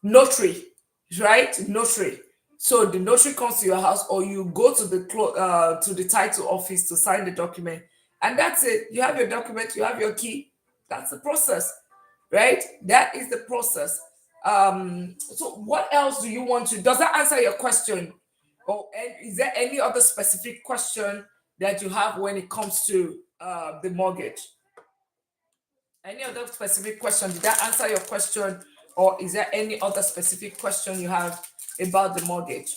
Notary, right? Notary. So the notary comes to your house, or you go to the title office to sign the document, and that's it. You have your document, you have your key. That's the process, right? That is the process. So what else do you want to? Does that answer your question, or is there any other specific question that you have when it comes to the mortgage? Any other specific question? Did that answer your question, or is there any other specific question you have about the mortgage?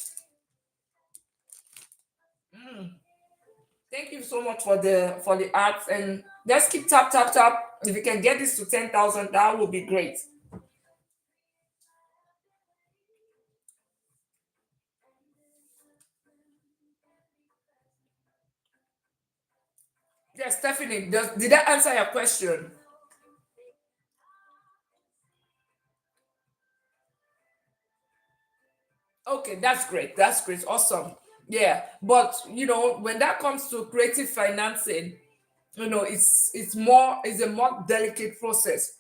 Thank you so much for the arts, and let's keep tap tap tap. If you can get this to 10,000, that would be great. Yes, Stephanie, did that answer your question? Okay, that's great. That's great. Awesome. Yeah, but when that comes to creative financing, it's a more delicate process.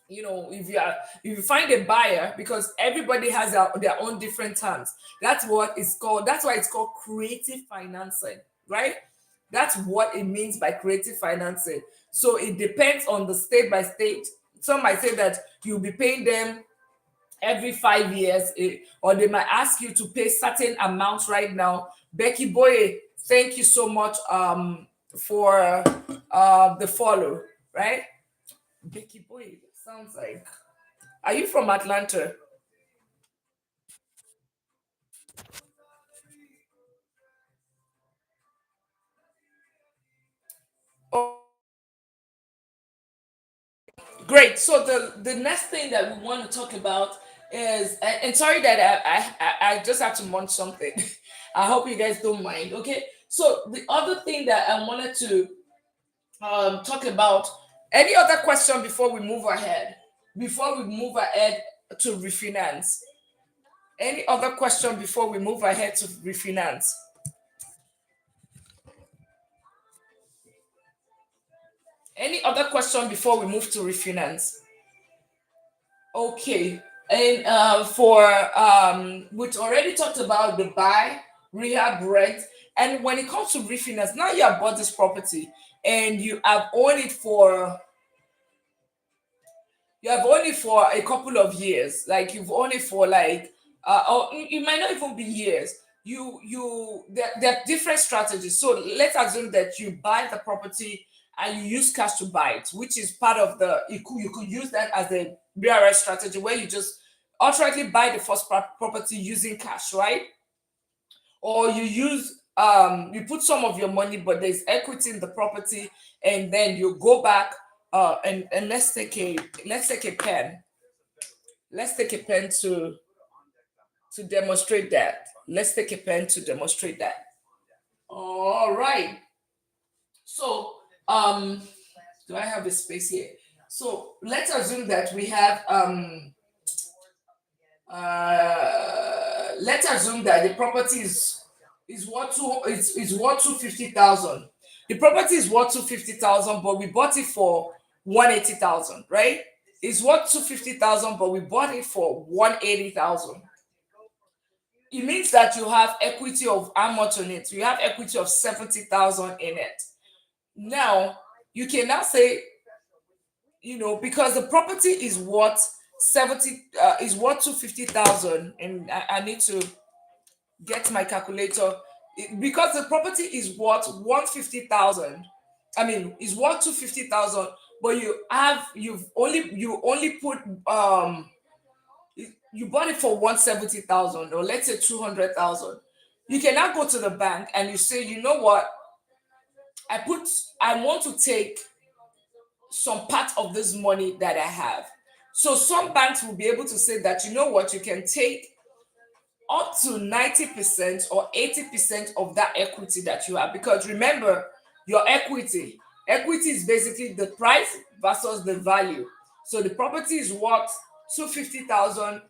If you find a buyer, because everybody has their own different terms. That's why it's called creative financing, right? That's what it means by creative financing. So it depends on the state by state. Some might say that you'll be paying them every 5 years, or they might ask you to pay certain amounts right now, Becky Boye, thank you so much for the follow, right? Becky Boye, sounds like. Are you from Atlanta? Oh, great. So the next thing that we want to talk about is, and sorry that I just have to munch something. I hope you guys don't mind. Okay. So the other thing that I wanted to talk about. Any other question before we move ahead? Before we move ahead to refinance. Any other question before we move ahead to refinance? Any other question before we move to refinance? Okay. And for we've already talked about the buy, rehab, rent, and when it comes to refinance, now you have bought this property and you have owned it for a couple of years. Like you've owned it for like or it might not even be years. There are different strategies. So let's assume that you buy the property and you use cash to buy it, which is part of the you could use that as a BRS strategy where you just outrightly buy the first property using cash, right? Or you use you put some of your money but there's equity in the property, and then you go back and let's take a pen. Let's take a pen to demonstrate that. Let's take a pen to demonstrate that. All right. So do I have a space here? So let's assume that we have let's assume that the property is worth 250,000. The property is worth 250,000, but we bought it for 180,000, right? It's worth 250,000, but we bought it for 180,000. It means that you have equity of how much on it? You have equity of 70,000 in it. Now you can now say, because the property is worth 250,000, and I need to get my calculator. Because the property is worth 150,000. I mean, is worth 250,000, but you only put you bought it for 170,000, or let's say 200,000. You can now go to the bank and you say, you know what, I want to take some part of this money that I have. So some banks will be able to say that, you know what, you can take up to 90% or 80% of that equity that you have. Because remember, your equity is basically the price versus the value. So the property is worth 250,000,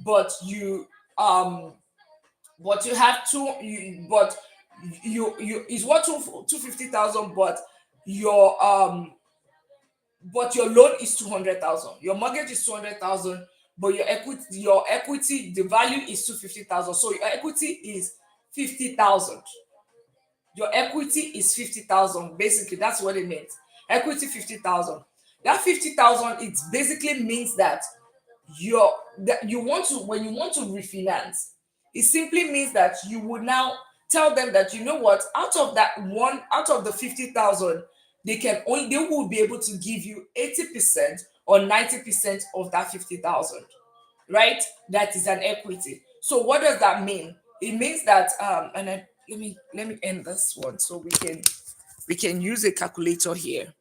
but you have you is worth 250,000, your um but your loan is 200,000. Your mortgage is 200,000, but your equity, the value is 250,000. So your equity is 50,000. Your equity is 50,000. Basically, that's what it means. Equity 50,000. That 50,000, it basically means that you want to, when you want to refinance, it simply means that you would now tell them that, you know what, out of the 50,000, they will be able to give you 80% or 90% of that 50,000, right? That is an equity. So what does that mean? It means that let me end this one so we can use a calculator here.